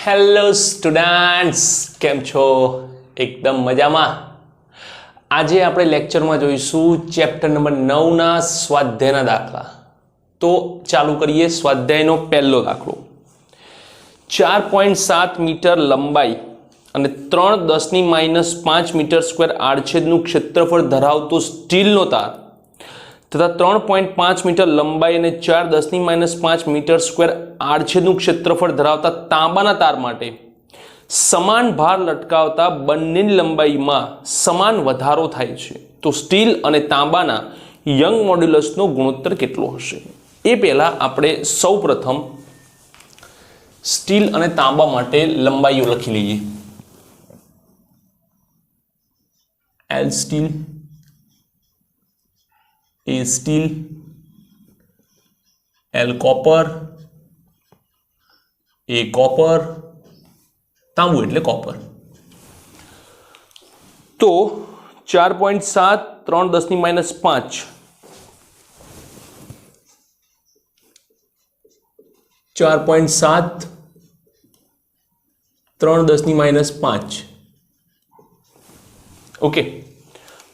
Hello students, કેમ છો? એકદમ મજામાં. આજે આપણે લેક્ચરમાં જોઈશું ચેપ્ટર નંબર 9 ના સ્વાધ્યાયના દાખલા. તો ચાલુ કરીએ. સ્વાધ્યાયનો પહેલો દાખલો. 4.7 મીટર લંબાઈ અને 3 × 10⁻5 મીટર સ્ક્વેર આડછેદનું ક્ષેત્રફળ ધરાવતો સ્ટીલનો તાર તથા 3.5 મીટર લંબાઈ અને 4 × 10⁻5 મીટર સ્ક્વેર આડછેદનું ક્ષેત્રફળ ધરાવતા તાંબાના તાર માટે સમાન ભાર લટકાવતા બંનેની લંબાઈમાં સમાન વધારો થાય છે. તો સ્ટીલ અને તાંબાના યંગ મોડ્યુલસનો ગુણોત્તર કેટલો હશે? એ પહેલા આપણે સૌપ્રથમ સ્ટીલ અને તાંબા માટે લંબાઈઓ લખી લઈએ. L steel, A steel, L copper, A copper, તાંબુ એટલે કોપર. તો 4.7 3 × 10⁻5 4.7 3 × 10⁻5. ઓકે,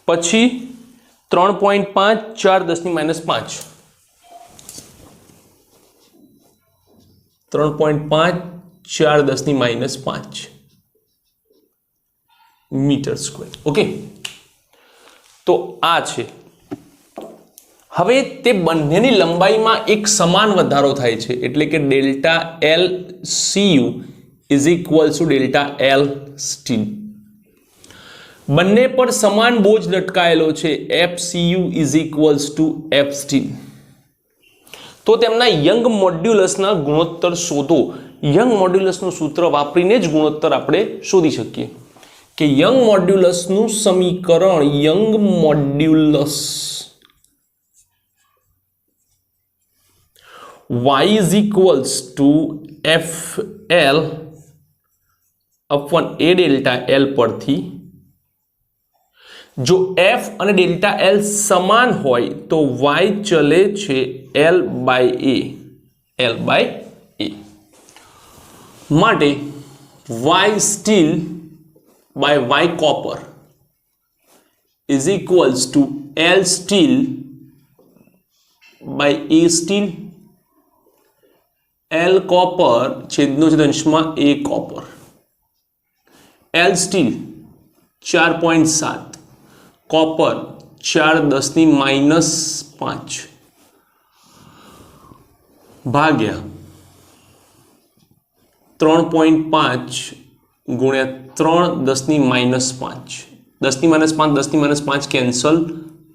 પછી 3.5 4 10⁻5 3.5 4 10⁻5 મીટર સ્ક્વેર. ઓકે, તો આ છે. હવે તે બંનેની લંબાઈમાં એક સમાન વધારો થાય છે, એટલે કે delta L Cu is equals to delta L steel. બંને પર સમાન બોજ લટકાયેલો છે, F Cu is equals to f steel. તો તેમના યંગ મોડ્યુલસના ગુણોત્તર શોધો. યંગ મોડ્યુલસનું સૂત્ર વાપરીને જ ગુણોત્તર આપણે શોધી શકીએ કે યંગ મોડ્યુલસનું સમીકરણ, young modulus y is equals to f L upon A delta L પરથી જો f અને ડેલ્ટા એલ સમાન હોય તો y ચલે છે L/A. માટે y steel by y copper is equals to L steel by A steel, L copper છેદનો છેદ અંશમાં A copper. L steel 4.7, copper 4 10⁻5 ભાગ્યા 3.5 ગુણ્યા 3 10⁻5. 10⁻5 10⁻5 કેન્સલ.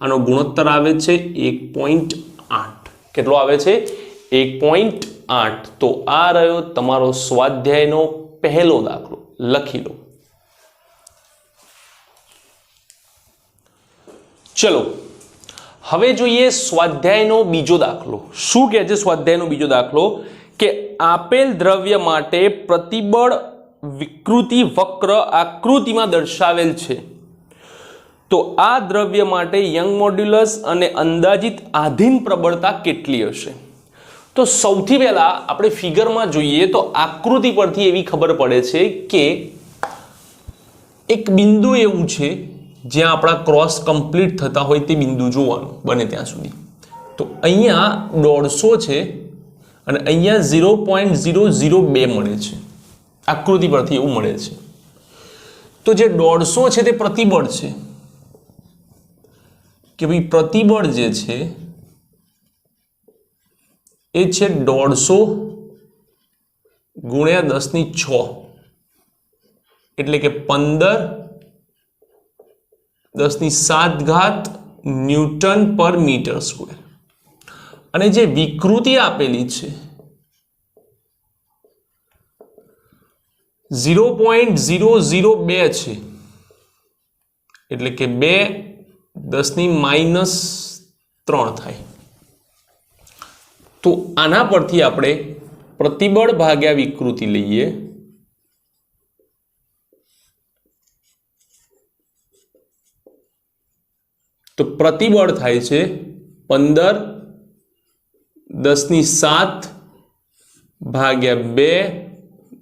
આનો ગુણોત્તર આવે છે 1.8. કેટલો આવે છે? 1.8. તો આ રહ્યો તમારો સ્વાધ્યાયનો પહેલો દાખલો. લખી લો. ચલો, હવે જોઈએ સ્વાધ્યાયનો બીજો દાખલો. શું કહે છે સ્વાધ્યાયનો બીજો દાખલો? કે આપેલ દ્રવ્ય માટે પ્રતિબળ વિકૃતિ વક્ર આકૃતિમાં દર્શાવેલ છે. તો આ દ્રવ્ય માટે યંગ મોડ્યુલસ અને અંદાજિત આધીન પ્રબળતા કેટલી હશે? તો સૌથી પહેલા આપણે ફિગરમાં જોઈએ તો આકૃતિ પરથી એવી ખબર પડે છે કે એક બિંદુ એવું છે જ્યાં આપણા ક્રોસ કમ્પ્લીટ થતા હોય તે બિંદુ જોવાનું બને ત્યાં સુધી. તો અહીંયા 150 છે અને અહીંયા 0.002 મળે છે. આકૃતિ પરથી એવું મળે છે. તો જે 150 છે તે પ્રતિબળ છે કે ભાઈ પ્રતિબળ જે છે એ છે 150 ગુણ્યા 10⁶, એટલે કે 15 10⁷ ન્યૂટન પર મીટર સ્ક્વેર. અને જે વિકૃતિ આપેલી છે 0.002 છે, એટલે કે 2 10⁻3 થાય. તો આના પરથી આપણે પ્રતિબળ ભાગ્યા વિકૃતિ લઈએ તો પ્રતિબળ થાય છે 15 10⁷ ભાગ્યા 2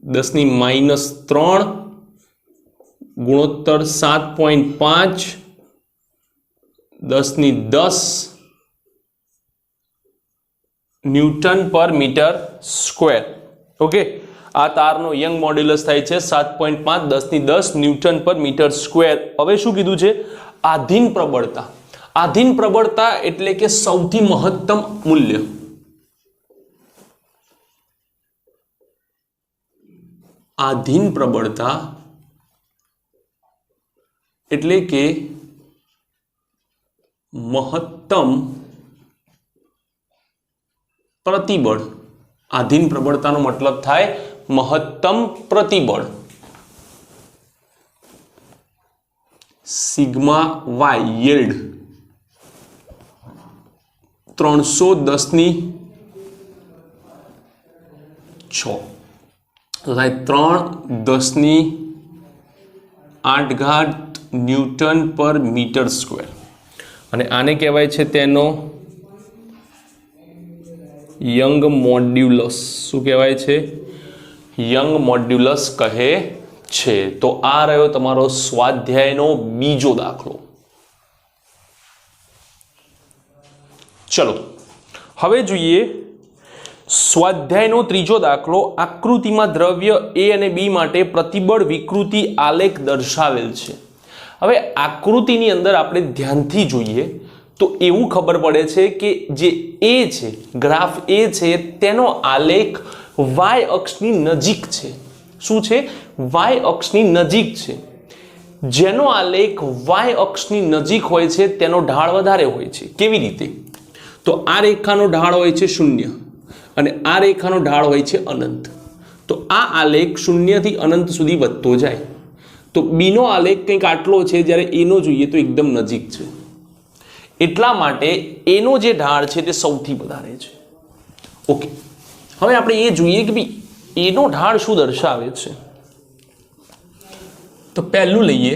10⁻³ ગુણોત્તર 7.5 10⁻10 ન્યૂટન પર મીટર સ્ક્વેર. ઓકે, આ તારનો યંગ મોડ્યુલસ થાય છે 7.5 10⁻10 ન્યૂટન પર મીટર સ્ક્વેર. હવે શું કીધું છે? આધીન પ્રબળતા. આધીન પ્રબળતા એટલે કે સૌથી મહત્તમ મૂલ્ય. આધીન પ્રબળતા એટલે કે મહત્તમ પ્રતિબળ. આધીન પ્રબળતાનો મતલબ થાય મહત્તમ પ્રતિબળ. સિગ્મા વાય યીલ્ડ 310⁶ તો થાય 3×10⁸ ન્યૂટન પર મીટર સ્ક્વેર. અને આને કહેવાય છે તેનો યંગ મોડ્યુલસ. શું કહેવાય છે? યંગ મોડ્યુલસ કહે છે. તો આ રહ્યો તમારો સ્વાધ્યાયનો બીજો દાખલો. ચલો હવે જોઈએ સ્વાધ્યાયનો ત્રીજો દાખલો. આકૃતિમાં દ્રવ્ય એ અને બી માટે પ્રતિબળ વિકૃતિ આલેખ દર્શાવેલ છે. હવે આકૃતિની અંદર આપણે ધ્યાનથી જોઈએ તો એવું ખબર પડે છે કે જે એ છે, ગ્રાફ એ છે, તેનો આલેખ વાય અક્ષની નજીક છે. શું છે? વાય અક્ષની નજીક છે. જેનો આલેખ વાય અક્ષની નજીક હોય છે તેનો ઢાળ વધારે હોય છે. કેવી રીતે? તો આ રેખાનો ઢાળ હોય છે 0 અને આ રેખાનો ઢાળ હોય છે અનંત. તો આ આલેખ 0 થી અનંત સુધી વધતો જાય. તો બીનો આલેખ કંઈક આટલો છે, જ્યારે એનો જોઈએ તો એકદમ નજીક છે. એટલા માટે એનો જે ઢાળ છે તે સૌથી વધારે છે. ઓકે, હવે આપણે એ જોઈએ કે ભાઈ એનો ઢાળ શું દર્શાવે છે. તો પહેલું લઈએ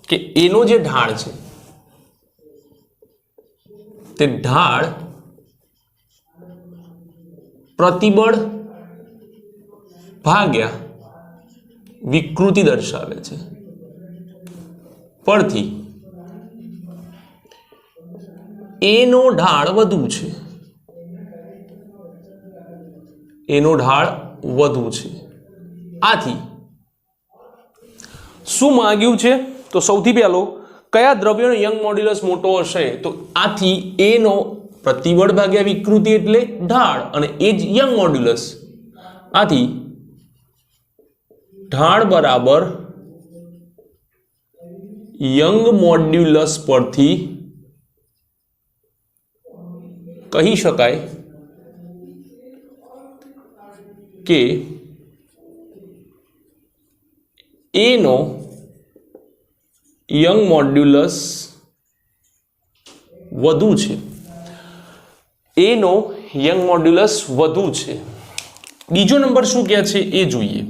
કે એનો જે ઢાળ છે તે ઢાળ પ્રતિબળ ભાગ્યા વિકૃતિ દર્શાવે છે. પરથી એનો ઢાળ વધુ છે. એનો ઢાળ વધુ છે. આથી શું માંગ્યું છે? તો સૌથી પહેલો કયા દ્રવ્યનો યંગ મોડ્યુલસ મોટો હશે? તો આથી એનો પ્રતિબળ ભાગ્યા વિકૃતિ એટલે ઢાળ અને એ જ યંગ મોડ્યુલસ. આથી ઢાળ બરાબર યંગ મોડ્યુલસ પરથી કહી શકાય કે એનો યંગ મોડ્યુલસ વધુ છે. એનો યંગ મોડ્યુલસ વધુ છે. બીજો નંબર શું કહે છે એ જોઈએ.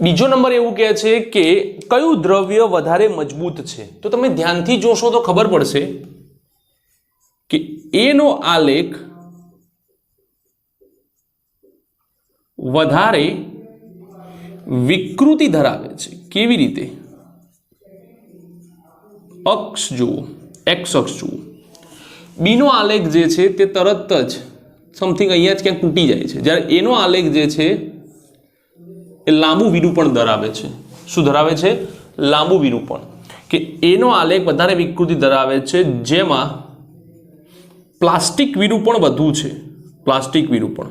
બીજો નંબર એવું કહે છે કે કયું દ્રવ્ય વધારે મજબૂત છે. તો તમે ધ્યાનથી જોશો તો ખબર પડશે કે એનો આલેખ વધારે વિકૃતિ ધરાવે છે. કેવી રીતે? અક્ષ જુઓ, એક્સ અક્ષ જુઓ. બીનો આલેખ જે છે તે તરત જ સમથિંગ અહીંયા જ ક્યાંક તૂટી જાય છે, જ્યારે એનો આલેખ જે છે એ લાંબુ વિરૂપણ ધરાવે છે. શું ધરાવે છે? લાંબુ વિરૂપણ. કે એનો આલેખ વધારે વિકૃતિ ધરાવે છે, જેમાં પ્લાસ્ટિક વિરૂપણ વધુ છે. પ્લાસ્ટિક વિરૂપણ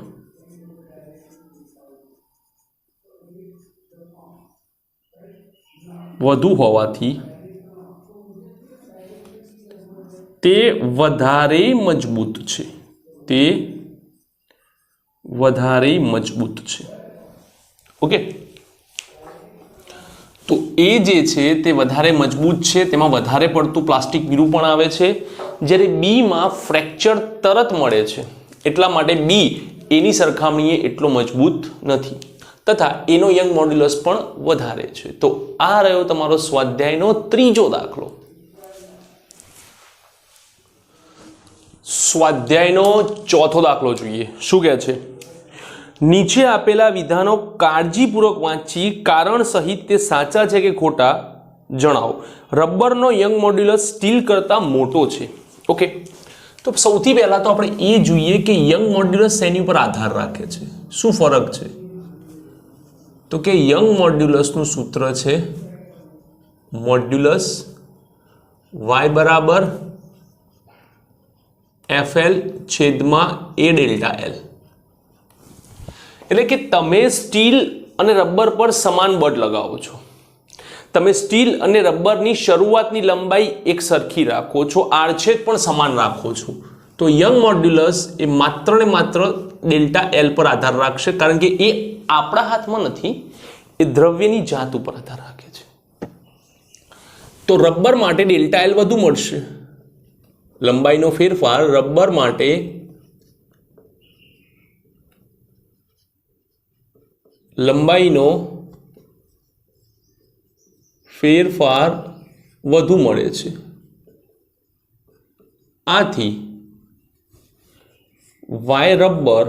વધુ હોવાથી તે વધારે મજબૂત છે. તે વધારે મજબૂત છે. ઓકે, તો એ જે છે તે વધારે મજબૂત છે, તેમાં વધારે પડતું પ્લાસ્ટિક વિરૂપણ આવે છે, જ્યારે બીમાં ફ્રેક્ચર તરત મળે છે. એટલા માટે બી એની સરખામણીએ એટલો મજબૂત નથી, તથા એનો યંગ મોડ્યુલસ પણ વધારે છે. તો આ રહ્યો તમારો સ્વાધ્યાયનો ત્રીજો દાખલો. સ્વાધ્યાયનો ચોથો દાખલો જોઈએ. શું કહે છે? નીચે આપેલા વિધાનો કાળજીપૂર્વક વાંચી કારણ સહિત તે સાચા છે કે ખોટા જણાવો. રબરનો યંગ મોડ્યુલસ સ્ટીલ કરતાં મોટો છે. ઓકે, તો સૌથી પહેલા તો આપણે એ જોઈએ કે યંગ મોડ્યુલસ શેની ઉપર આધાર રાખે છે, શું ફરક છે. તો કે યંગ મોડ્યુલસનું સૂત્ર છે મોડ્યુલસ વાય બરાબર FL છેદમાં A ડેલ્ટા L. એટલે કે તમે સ્ટીલ અને રબર પર સમાન બળ લગાવો છો, તમે સ્ટીલ અને રબરની શરૂઆતની લંબાઈ એક સરખી રાખો છો, આડછેદ પણ સમાન રાખો છો, તો યંગ મોડ્યુલસ એ માત્ર ને માત્ર ડેલ્ટા L પર આધાર રાખશે, કારણ કે એ આપણા હાથમાં નથી, એ દ્રવ્યની જાત ઉપર આધાર રાખે છે. તો રબર માટે ડેલ્ટા L વધુ મળશે. લંબાઈનો ફેરફાર રબર માટે લંબાઈનો ફેરફાર વધુ મળે છે. આથી Y rubber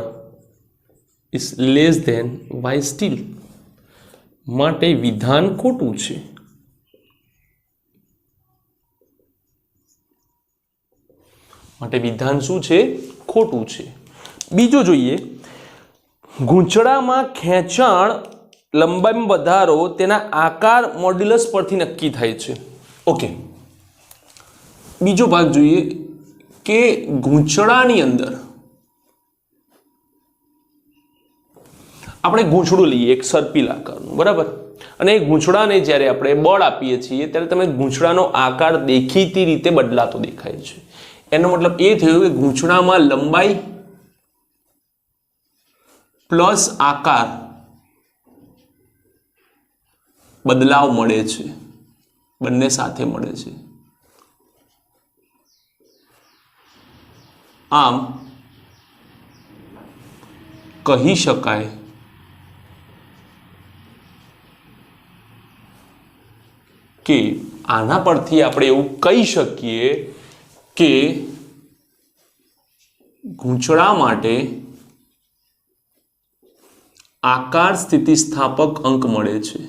is less than Y steel, માટે વિધાન ખોટું છે. માટે વિધાન શું છે? ખોટું છે. બીજું જોઈએ, ગૂંચળામાં ખેંચાણ લંબાઈમાં વધારો તેના આકાર મોડ્યુલસ પરથી નક્કી થાય છે. ઓકે, બીજો ભાગ જોઈએ કે ગૂંચળાની અંદર આપણે ગૂંચળું લઈએ એક સર્પિલ આકારનું, બરાબર, અને એ ગૂંચળાને જ્યારે આપણે બળ આપીએ છીએ ત્યારે તમે ગૂંચળાનો આકાર દેખીતી રીતે બદલાતો દેખાય છે. એનો મતલબ એ થયો કે ગૂંચળામાં લંબાઈ પ્લસ આકાર બદલાવ મળે છે, બંને સાથે મળે છે. આમ કહી શકાય કે આના પરથી આપણે એવું કહી શકીએ કે ગૂંચળા માટે આકાર સ્થિતિસ્થાપક અંક મળે છે.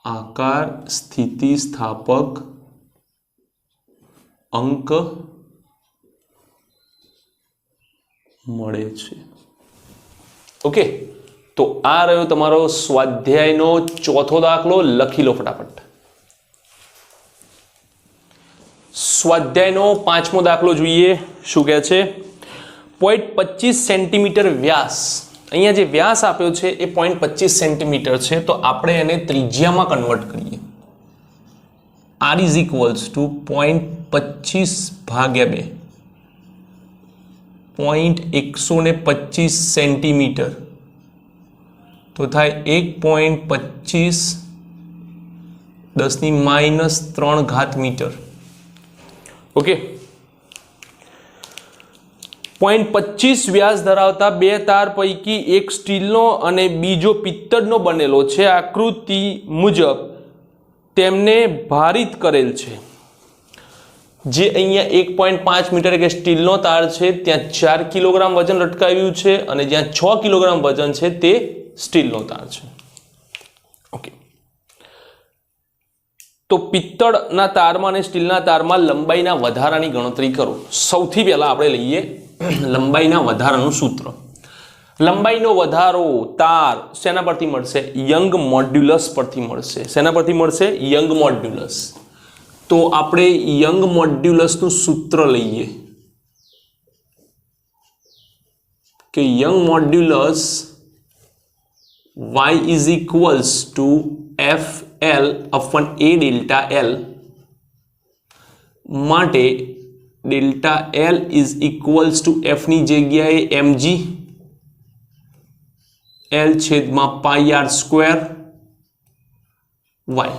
આકાર સ્થિતિસ્થાપક અંક મળે છે. ઓકે, તો આ રહ્યો તમારો સ્વાધ્યાયનો ચોથો દાખલો. લખી લો ફટાફટ. સ્વાધ્યાયનો પાંચમો દાખલો જોઈએ. શું કહે છે? 0.25 સેન્ટીમીટર વ્યાસ. અહીંયા જે વ્યાસ આપ્યો છે એ 0.25 સેન્ટીમીટર છે, તો આપણે એને ત્રિજ્યામાં કન્વર્ટ કરીએ. R ઇઝ ઇક્વલ્સ ટુ 0.25 ભાગ્યા 2, 125 સેન્ટીમીટર, તો થાય 1.25 10⁻³ મીટર. ઓકે, 0.25 વ્યાસ ધરાવતા બે તાર પૈકી એક સ્ટીલનો અને બીજો પિત્તળનો બનેલો છે. આકૃતિ મુજબ તેમને ભારિત કરેલ છે. જે અહીંયા 1.5 મીટર કે સ્ટીલનો તાર છે ત્યાં 4 કિલોગ્રામ વજન લટકાવ્યું છે, અને જ્યાં 6 કિલોગ્રામ વજન છે તે સ્ટીલનો તાર છે. ઓકે, તો પિત્તળના તારમાં અને સ્ટીલના તારમાં લંબાઈના વધારાની ગણતરી કરો. સૌથી પહેલા આપણે લઈએ લંબાઈના વધારાનું સૂત્ર. લંબાઈનો વધારો તાર શેના પરથી મળશે? યંગ મોડ્યુલસ પરથી મળશે. શેના પરથી મળશે? Young modulus. તો આપણે યંગ મોડ્યુલસનું સૂત્ર લઈએ કે young modulus y is equals to FL upon A delta L, માટે delta L is equals to F ની જગ્યાએ mg L છેદમાં πr² y.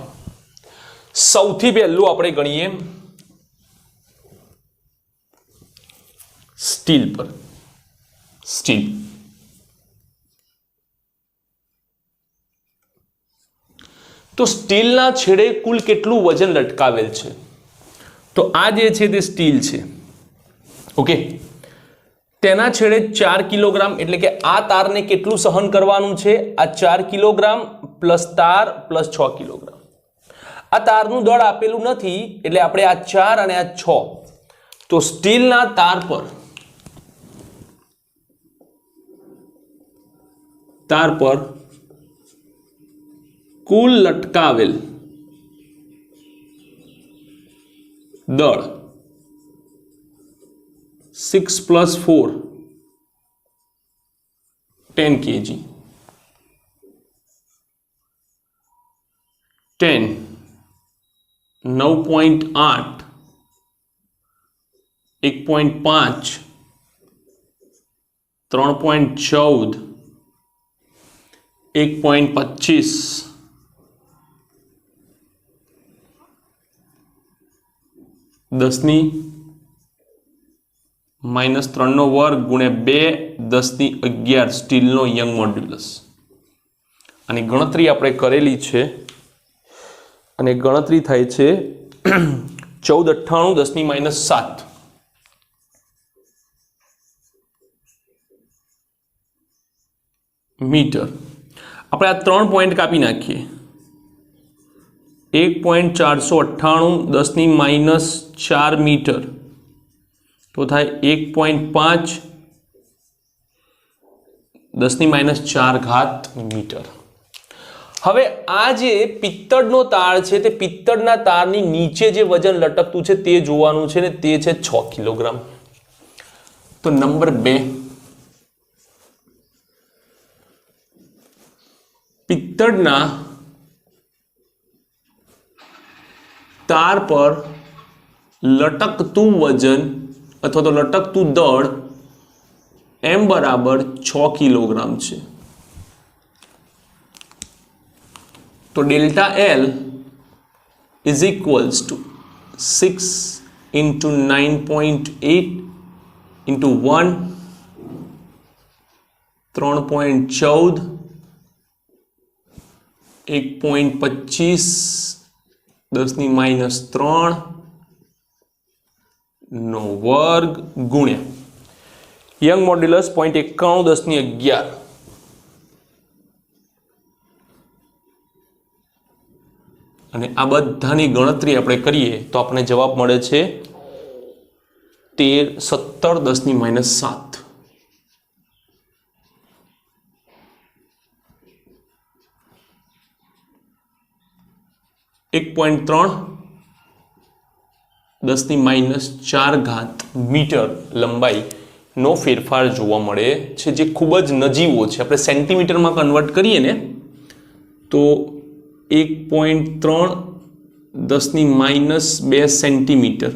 સૌથી પહેલું આપણે ગણીએ સ્ટીલ પર. સ્ટીલ તો સ્ટીલના છેડે કુલ કેટલું વજન લટકાવેલ છે? તો આ જે છે તે સ્ટીલ છે. ઓકે, તેના છેડે 4 કિલોગ્રામ એટલે કે આ તારને કેટલું સહન કરવાનું છે? આ 4 કિલોગ્રામ પ્લસ તાર પ્લસ 6 કિલોગ્રામ. આ તારનું દળ આપેલું નથી એટલે આપણે આ 4 અને આ 6 તો સ્ટીલના તાર પર કુલ લટકાવેલ દળ 6 + 4 10 kg 10 9.8 1.5 3.14 1.25 10^-3 ગુણ્યા 2 10^11 સ્ટીલનો યંગ મોડ્યુલસ. આની ગણતરી આપણે કરેલી છે અને ગણતરી થાય છે 1498 10^-7 મીટર. આપણે આ 3 પોઈન્ટ કાપી નાખીએ. 1.498 10^-4 મીટર તો થાય 1.5 10^-4 મીટર. હવે આ જે પિત્તળનો તાર છે તે પિત્તળના તારની નીચે જે વજન લટકતું છે તે જોવાનું છે ને તે છે 6 કિલોગ્રામ. તો નંબર 2 પિત્તળના તાર પર લટકતું વજન અથવા તો લટકતું દળ m બરાબર 6 કિલોગ્રામ છે. તો delta L is equals to 6 into 9.8 into 1 3.14 1.25 10^-3 નો વર્ગ ગુણ્યા યંગ મોડ્યુલસ 0.91 10^11 અને આ બધાની ગણતરી આપણે કરીએ તો આપણને જવાબ મળે છે 17 10^-7. એક 10^-4 મીટર લંબાઈનો ફેરફાર જોવા મળે છે, જે ખૂબ જ નજીવો છે. આપણે સેન્ટીમીટરમાં કન્વર્ટ કરીએ ને તો 1.3 10^-2 સેન્ટીમીટર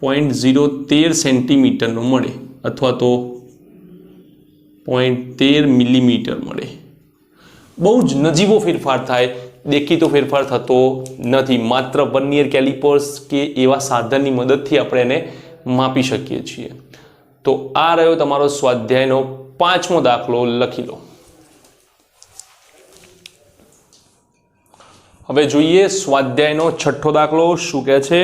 0.013 સેન્ટીમીટરનો મળે અથવા તો 0.13 મિલીમીટર મળે. બહુ જ નજીવો ફેરફાર થાય, દેખીતો ફેરફાર થતો નથી. માત્ર વર્નિયર કેલિપર્સ કે એવા સાધનની મદદથી આપણે એને માપી શકીએ છીએ. તો આ રહ્યો તમારો સ્વાધ્યાયનો 5મો દાખલો. લખી લો. હવે જોઈએ સ્વાધ્યાયનો 6થો દાખલો શું કહે છે.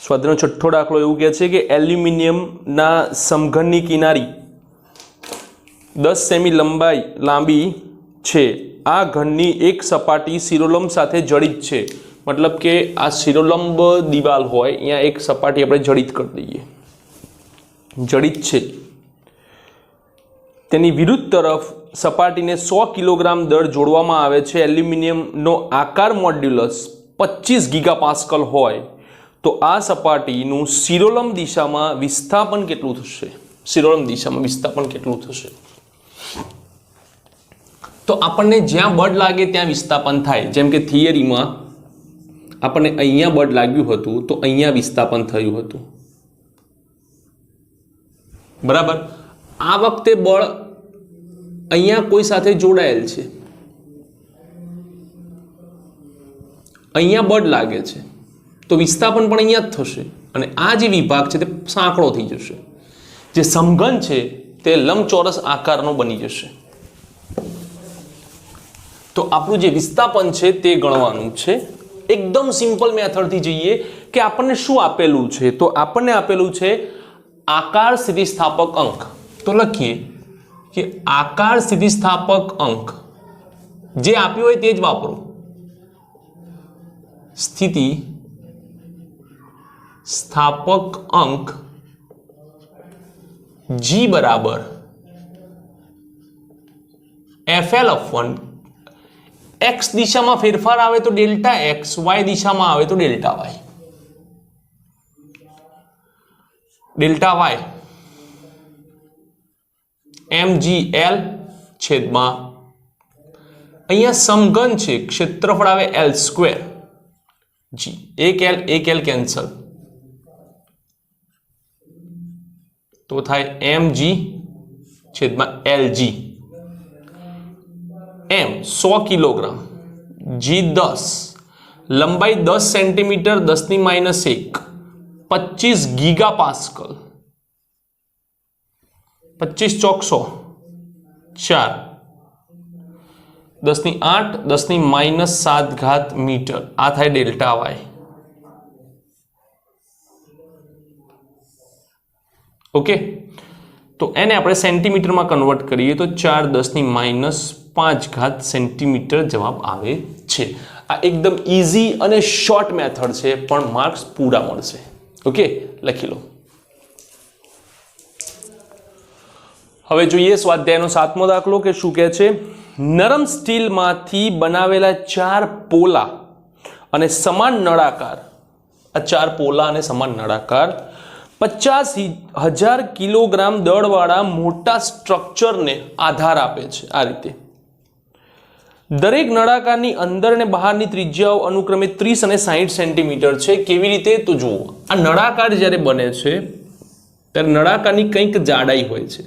સ્વાધ્યાયનો 6થો દાખલો એવું કહે છે કે એલ્યુમિનિયમના સમઘનની કિનારી 10 સેમી લાંબી છે. આ ઘનની એક સપાટી શિરોલંબ સાથે જડિત છે. મતલબ કે આ શિરોલંબ દિવાલ હોય અહીંયા એક સપાટી આપણે જડિત કરી દઈએ. જડિત છે. તેની વિરુદ્ધ તરફ સપાટીને 100 કિલોગ્રામ દળ જોડવામાં આવે છે. એલ્યુમિનિયમનો આકાર મોડ્યુલસ 25 ગીગાપાસ્કલ હોય તો આ સપાટીનું શિરોલંબ દિશામાં વિસ્થાપન કેટલું થશે? શિરોલંબ દિશામાં વિસ્થાપન કેટલું થશે? તો આપણને જ્યાં બળ લાગે ત્યાં વિસ્થાપન થાય. જેમ કે થિયરીમાં આપણને અહીંયા બળ લાગ્યું હતું તો અહીંયા વિસ્થાપન થયું હતું. બરાબર. આ વખતે બળ અહીંયા કોઈ સાથે જોડાયેલ છે, અહીંયા બળ લાગે છે તો વિસ્થાપન પણ અહીંયા જ થશે અને આ જે વિભાગ છે તે સાંકડો થઈ જશે. જે સમઘન છે તે લંબચોરસ આકારનો બની જશે. તો આપણું જે વિસ્થાપન છે તે ગણવાનું છે. એકદમ સિમ્પલ મેથડથી જઈએ કે આપણને શું આપેલું છે. તો આપણને આપેલું છે आकार स्थितिस्थापक अंक, तो लखीए कि आकार स्थितिस्थापक अंक जे आप्यो होय ते ज वापरो। स्थिति स्थापक अंक G बराबर FL/1, एक्स दिशा में फेरफार आवे तो डेल्टा एक्स, वाय दिशा में आवे तो delta y. Delta y MGL छेदमा अहींया समघन छे, क्षेत्रफळ आवे L² G, एक L कैंसल तो थाय MG छेदमा LG। M 100 kilogram, G 10, लंबाई 10 सेंटीमीटर 10⁻1, 25 गीगा पास्कल, 25 चौक 100, 4, 10⁸ 10⁻7 मीटर। आ थाय डेल्टा वाय। ओके, तो एने આપણે સેન્ટીમીટરમાં કન્વર્ટ કરીએ તો 4 10⁻5 સેન્ટીમીટર જવાબ આવે છે। આ એકદમ ઈઝી અને શોર્ટ મેથડ છે, પણ માર્ક્સ પૂરા મળશે। ઓકે, લખી લો। હવે જોઈએ સ્વાધ્યાયનો 7મો દાખલો કે શું કહે છે। નરમ સ્ટીલમાંથી બનાવેલા 4 પોલા અને સમાન નળાકાર, આ 4 પોલા અને સમાન નળાકાર 50,000 કિલોગ્રામ દળવાળા મોટા સ્ટ્રક્ચરને આધાર આપે છે। આ રીતે દરેક નળાકારની અંદર અને બહારની ત્રિજ્યાઓ અનુક્રમે 30 અને 60 સેન્ટીમીટર છે। કેવી રીતે? તો જુઓ, આ નળાકાર જ્યારે બને છે ત્યારે નળાકારની કંઈક જાડાઈ હોય છે।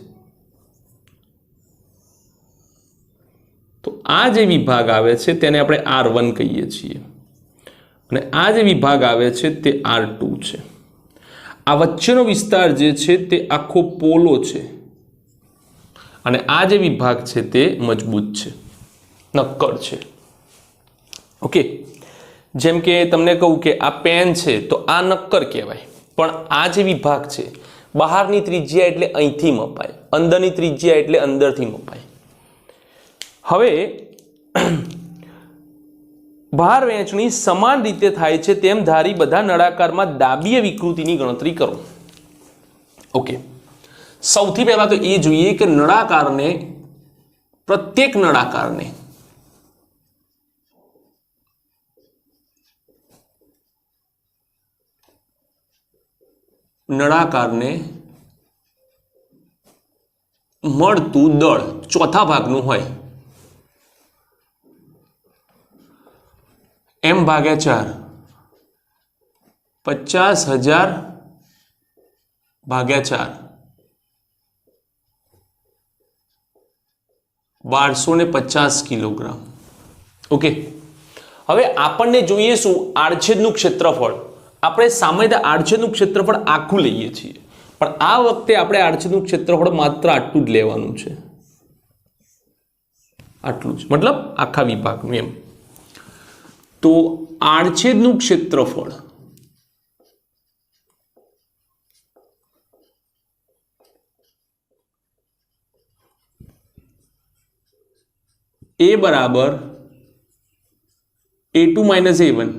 તો આ જે વિભાગ આવે છે તેને આપણે R1 કહીએ છીએ અને આ જે વિભાગ આવે છે તે R2 છે। આ વચ્ચેનો વિસ્તાર જે છે તે આખો પોલો છે અને આ જે વિભાગ છે તે મજબૂત છે, નક્કર છે। ઓકે, જેમ કે તમને કહું કે આ પેન છે તો આ નક્કર કહેવાય, પણ આ જે વિભાગ છે બહારની ત્રિજ્યા એટલે અહીંથી મપાય, અંદરની ત્રિજ્યા એટલે અંદરથી મપાય। હવે ભાર વહેંચણી સમાન રીતે થાય છે તેમ ધારી બધા નળાકારમાં દાબીય વિકૃતિની ગણતરી કરો। ઓકે, સૌથી પહેલા તો એ જોઈએ કે નળાકારને, પ્રત્યેક નળાકારને મળતું દળ ચોથા ભાગનું હોય, M/4, 50,000 / 4, 1250 કિલોગ્રામ। ઓકે, હવે આપણને જોઈએ શું? આડછેદનું ક્ષેત્રફળ। આપણે સામાન્ય આડછેદનું ક્ષેત્રફળ આખું લઈએ છીએ, પણ આ વખતે આપણે આડછેદનું ક્ષેત્રફળ માત્ર આટલું જ લેવાનું છે, આટલું જ, મતલબ આખા વિભાગનું એમ। તો આડછેદનું ક્ષેત્રફળ A બરાબર A2 - A1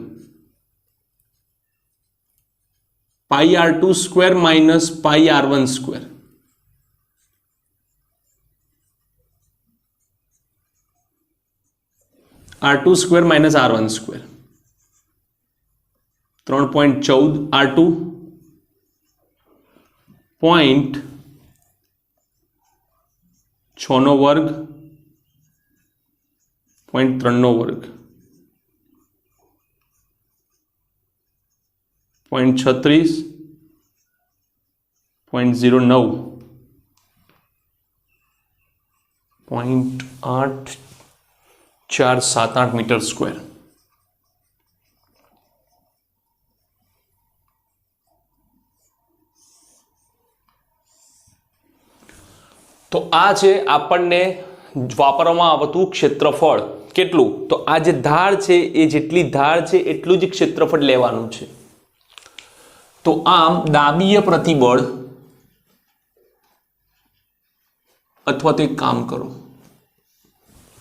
πr2² - πr1², r2² - r1², 3.14 r2 0.6 વર્ગ 0.3 વર્ગ 0.36 0.09 0.8478 मीटर स्क्वायर। तो आज आपने वापरवामां आवतुं क्षेत्रफळ केटलुं, तो आ जे धार छे ए जेटली धार छे एटलुं ज क्षेत्रफळ लेवानुं छे। तो आम दाबीय प्रतिबळ અથવા તો એક કામ કરો,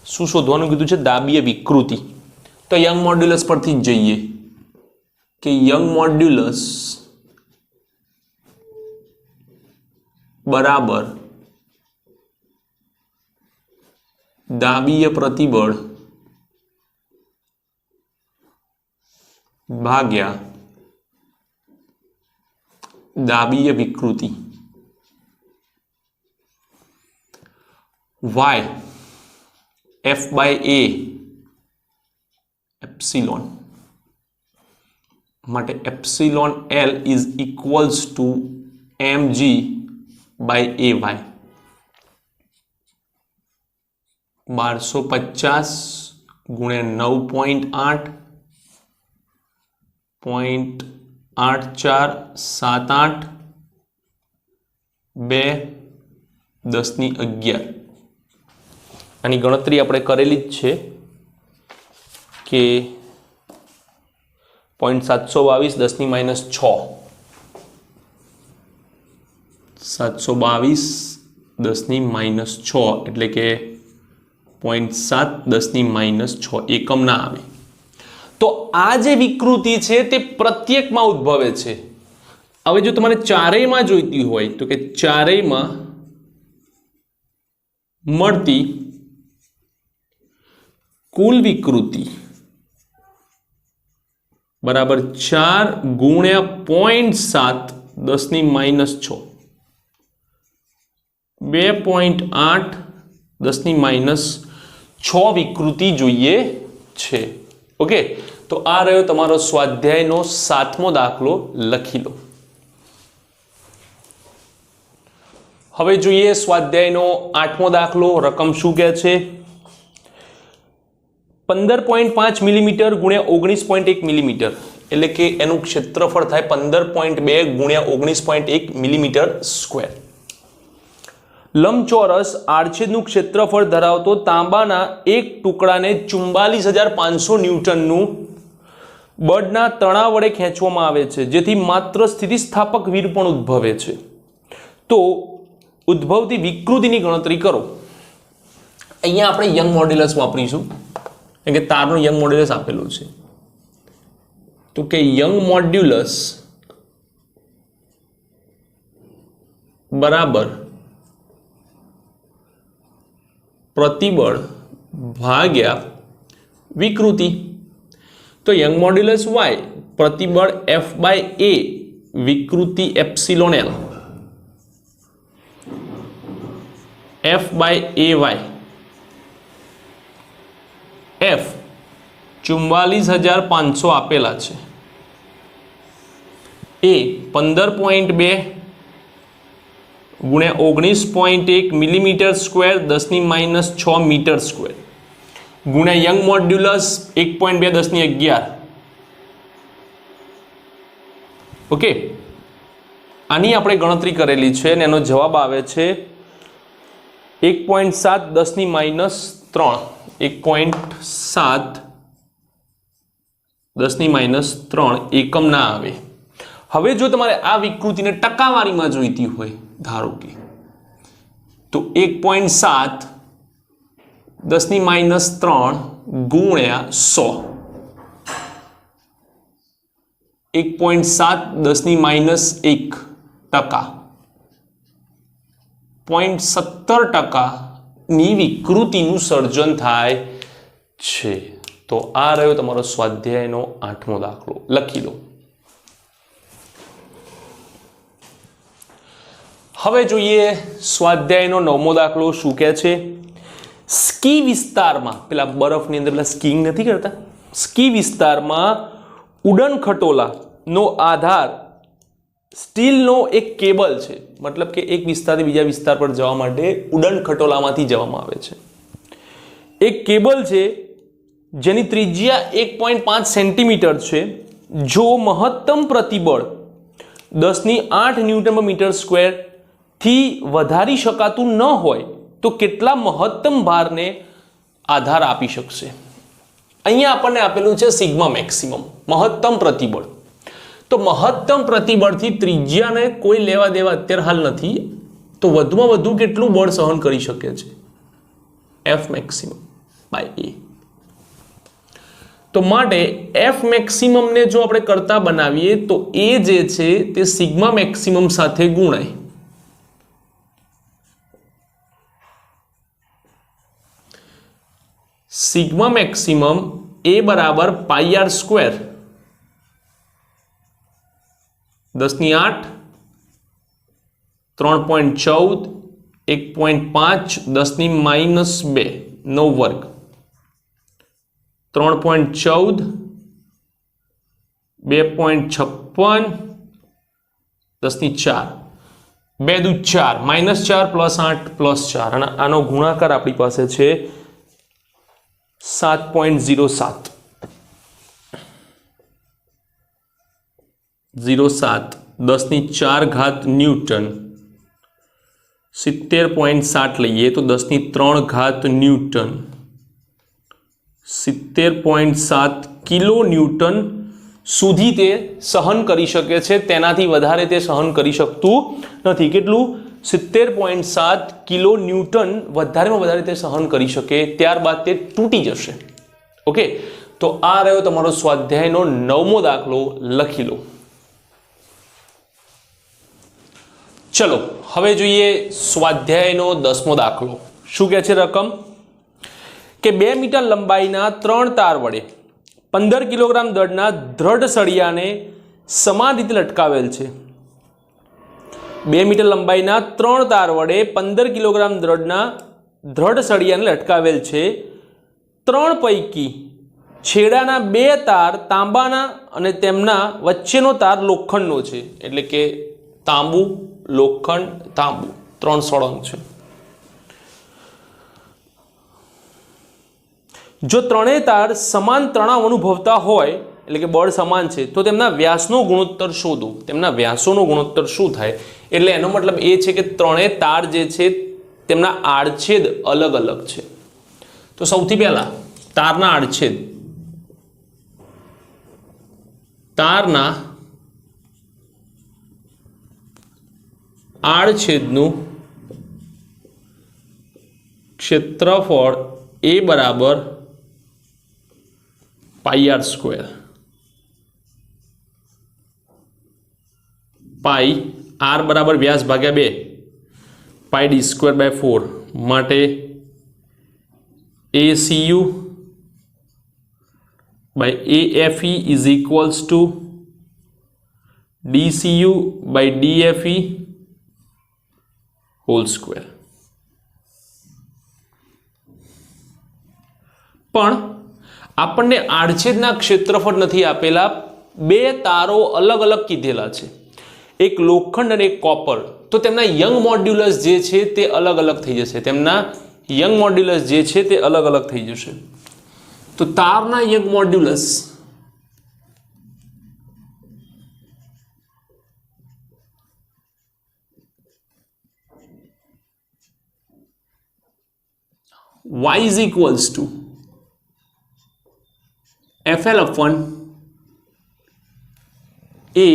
શું શોધવાનું કીધું છે? દાબીય વિકૃતિ. તો યંગ મોડ્યુલસ પરથી જ જઈએ કે યંગ મોડ્યુલસ બરાબર દાબીય પ્રતિબળ ભાગ્યા દાબીય વિકૃતિ. y f by a epsilon માટે epsilon l is equals to mg by ay. 1250 ગુણ્યા 9.8 0.8478 2 10 ની 11. આની ગણતરી આપણે કરેલી જ છે કે 0.722 10 ની -6 722 10 ની -6 એટલે કે 0.7 10 ની -6 એકમ ના આવે. તો આ જે વિકૃતિ છે તે પ્રત્યેકમાં ઉદ્ભવે છે. હવે જો તમારે ચારેયમાં જોઈતી હોય તો કે ચારેયમાં મળતી કુલ વિકૃતિ બરાબર 4 ગુણ્યા 0.7 10 ની -6 2.8 10 ની -6 વિકૃતિ જોઈએ છે. ઓકે, તો આ રહ્યો તમારો સ્વાધ્યાયનો 7મો દાખલો. લખી લો. હવે જોઈએ સ્વાધ્યાયનો 8મો દાખલો. રકમ શું કહે છે? 15.5 મિલીમીટર ગુણ્યા 19.1 મિલીમીટર એટલે કે એનું ક્ષેત્રફળ થાય 15.2 ગુણ્યા 19.1 મિલીમીટર સ્ક્વેર. લંબચોરસ આડછેદનું ક્ષેત્રફળ ધરાવતો તાંબાના એક ટુકડાને 44500 ન્યૂટનનું બળના તણાવ વડે ખેંચવામાં આવે છે, જેથી માત્ર સ્થિતિસ્થાપક વીર પણ ઉદ્ભવે છે. તો ઉદ્ભવતી વિકૃતિની ગણતરી કરો. અહીંયા આપણે યંગ મોડ્યુલસ વાપરીશું કે તારનું યંગ મોડ્યુલસ આપેલું છે. તો કે યંગ મોડ્યુલસ બરાબર પ્રતિબળ ભાગ્યા વિકૃતિ. તો young modulus y પ્રતિબળ f by a વિકૃતિ epsilon l f by ay f 44500 આપેલા છે. એ 15.2 ગુણ્યા 19.1 મિલીમીટર સ્ક્વેર 10 ની -6 મીટર સ્ક્વેર ગુણ્યા યંગ મોડ્યુલસ 1.2 10 ની 11. ઓકે, આની આપણે ગણતરી કરેલી છે અને એનો જવાબ આવે છે 1.7 10 ની -3 1.7 10 ની -3 એકમ ના આવે. હવે જો તમારે આ વિકૃતિને ટકાવારીમાં જોઈતી હોય ધારો કે તો 1.7 10 ની -3 ગુણ્યા 100 1.7 10 ની -1 ટકા 0.70% ની વિકૃતિનું સર્જન થાય છે. તો આ રહ્યો તમારો સ્વાધ્યાયનો 8મો દાખલો. લખી લો. હવે જોઈએ સ્વાધ્યાયનો 9મો દાખલો શું કહે છે? સ્કી વિસ્તારમાં, પેલા બરફની અંદર પેલા સ્કીઇંગ નથી કરતા, સ્કી વિસ્તારમાં ઉડન ખટોલાનો આધાર સ્ટીલનો એક કેબલ છે. મતલબ કે એક વિસ્તારથી બીજા વિસ્તાર પર જવા માટે ઉડન ખટોલામાંથી જવામાં આવે છે. એક કેબલ છે જેની ત્રિજ્યા 1.5 સેન્ટીમીટર છે. જો મહત્તમ પ્રતિબળ 10 ની 8 ન્યૂટન મીટર સ્ક્વેર થી વધારી શકાતું ન હોય તો કેટલા મહત્તમ ભારને આધાર આપી શકશે? અહીંયા આપણને આપેલું છે સિગ્મા મેક્સિમમ, મહત્તમ પ્રતિબળ. તો મહત્તમ પ્રતિબળથી ત્રિજ્યાને કોઈ લેવા દેવા અત્યારે હાલ નથી. તો વધુમાં વધુ કેટલું બળ સહન કરી શકે છે? F મેક્સિમમ બાય એ. તો માટે F મેક્સિમમ ને જો આપણે કરતા બનાવીએ તો એ જે છે તે સિગ્મા મેક્સિમમ સાથે ગુણાય. સિગ્મા મેક્સિમમ એ બરાબર પાઈ આર સ્ક્વેર 10⁸ 3.14 1.5 10⁻² નો વર્ગ 3.14 2.56 10⁻⁴ 2 દુ 4 -4 +8 +4 અને આનો ગુણાકાર આપણી પાસે છે 7.07 10⁴ ન્યૂટન 70.7 લઈએ તો 10⁻³ ન્યૂટન 70.7 કિલો ન્યૂટન સુધી તે સહન કરી શકે છે. તેનાથી વધારે તે સહન કરી શકતું નથી. કેટલું? 70.7 કિલો ન્યૂટન વધારેમાં વધારે તે સહન કરી શકે, ત્યારબાદ તે તૂટી જશે. ઓકે, તો આ રહ્યો તમારો સ્વાધ્યાયનો 9મો દાખલો. લખી લો. ચલો હવે જોઈએ સ્વાધ્યાયનો 10મો દાખલો. શું કહે છે રકમ? કે 2 મીટર લંબાઈના 3 તાર વડે 15 કિલોગ્રામ દળના દ્રઢ સળિયાને સમાન રીતે લટકાવેલ છે. 2 મીટર લંબાઈના 3 તાર વડે 15 કિલોગ્રામ દ્રઢ સળિયાને લટકાવેલ છે. 3 પૈકી છેડાના 2 તાર તાંબાના અને તેમના વચ્ચેનો તાર લોખંડનો છે. એટલે કે તાંબુ, લોખંડ, તાંબુ 3 સળંગ છે. જો ત્રણેય તાર સમાન તણાવ અનુભવતા હોય, એટલે કે બળ સમાન છે, તો તેમના વ્યાસનો ગુણોત્તર શોધો. તેમના વ્યાસોનો ગુણોત્તર શું થાય? એટલે એનો મતલબ એ છે કે ત્રણેય તાર જે છે તેમના આડછેદ અલગ અલગ છે. તો સૌથી પહેલા તારના આડછેદ, તારના આડછેદનું ક્ષેત્રફળ એ બરાબર પાઈ આર સ્ક્વેર. પાઈ આર બરાબર વ્યાસ ભાગ્યા 2 પાઈ ડી સ્ક્વેર બાય 4 માટે ACU by AFE is equals to DCU by DFE whole square. પણ આપણને આડછેદના ક્ષેત્રફળ નથી આપેલા. 2 તારો અલગ અલગ કીધેલા છે, એક લોખંડ અને એક કોપર. તો તેમના યંગ મોડ્યુલસ જે છે તે અલગ અલગ થઈ જશે. તેમના યંગ મોડ્યુલસ જે છે તે અલગ અલગ થઈ જશે. તો તારના Young modulus y is equals to FL upon A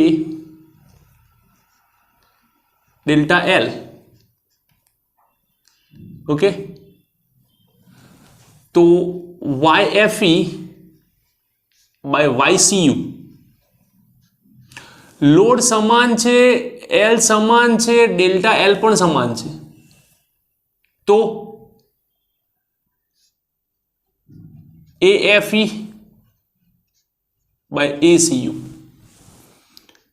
delta L. Okay, तो YFE बाय YCU लोड समान है, L समान है, डेल्टा L पण समान है. तो AFE बाय ACU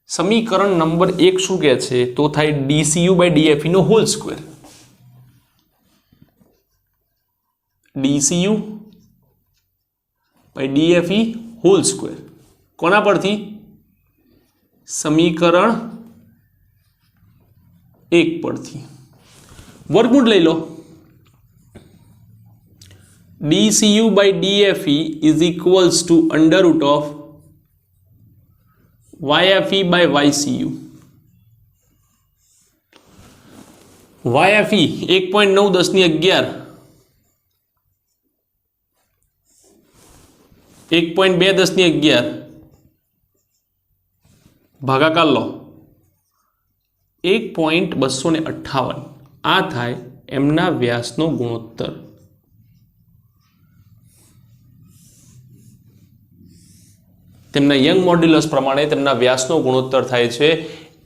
समीकरण नंबर 1 શું કહે છે? તો થાય DCU બાય DFE નો whole square. DCU by DFE whole square કોના પરથી? સમીકરણ 1 પરથી. વર્ગમૂળ લઈ લો. DCU by DFE is equals to under root of YFE by YCU. YFE 1.9 10⁻11 1.2 10⁻11 ભાગાકાર લો 1.258 આ થાય એમના વ્યાસનો ગુણોત્તર. તેમના યંગ મોડ્યુલસ પ્રમાણે તેમના વ્યાસનો ગુણોત્તર થાય છે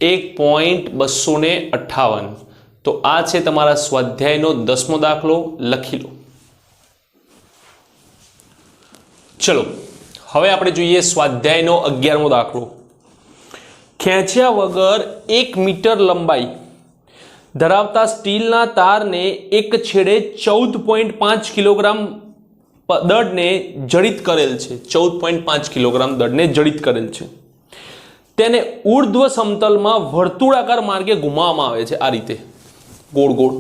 1.258. તો આ છે તમારા સ્વાધ્યાયનો 10મો દાખલો. લખી લો. ચલો હવે આપણે જોઈએ સ્વાધ્યાયનો 11મો દાખલો. ખેંચ્યા વગર 1 મીટર લંબાઈ ધરાવતા સ્ટીલના તારને એક છેડે 14.5 કિલોગ્રામ દળને જડિત કરેલ છે. 14.5 કિલોગ્રામ દળને જડિત કરેલ છે. તેને ઉર્ધ્વ સમતલમાં વર્તુળાકાર માર્ગે ઘુમાવવામાં આવે છે. આ રીતે ગોળ ગોળ,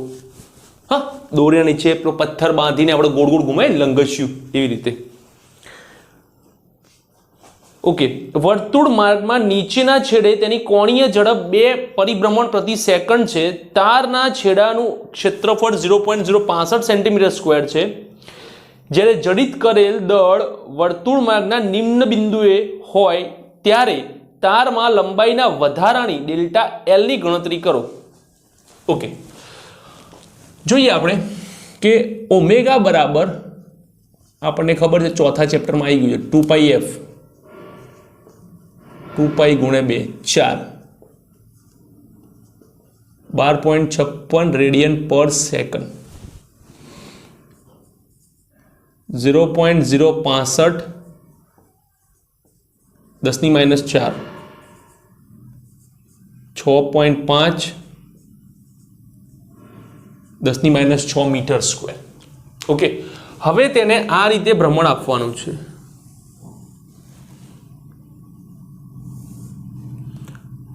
હા, દોર્યા નીચે પેલો પથ્થર બાંધીને આપણે ગોળ ગોળ ઘુમાય, લંગસ્યું એવી રીતે. ઓકે, વર્તુળ માર્ગમાં નીચેના છેડે તેની કોણીય ઝડપ 2 પરિભ્રમણ પ્રતિ સેકન્ડ છે. તારના છેડાનું ક્ષેત્રફળ 0.065 સેન્ટીમીટર સ્ક્વેર છે. જ્યારે જડિત કરેલ દળ વર્તુળ માર્ગના નિમ્ન બિંદુએ હોય ત્યારે તારમાં લંબાઈના વધારાની ડેલ્ટા એલ ની ગણતરી કરો. ઓકે, જોઈએ આપણે કે ઓમેગા બરાબર આપણને ખબર છે, ચોથા ચેપ્ટરમાં આવી ગયું છે 2πf, 2π ગુણ્યા 2 4, 12.56 રેડિયન પર સેકન્ડ, 0.065 10⁻⁴, 6.5 10⁻⁶ મીટર સ્ક્વેર. ઓકે, હવે તેને આ રીતે ભ્રમણ આપવાનું છે.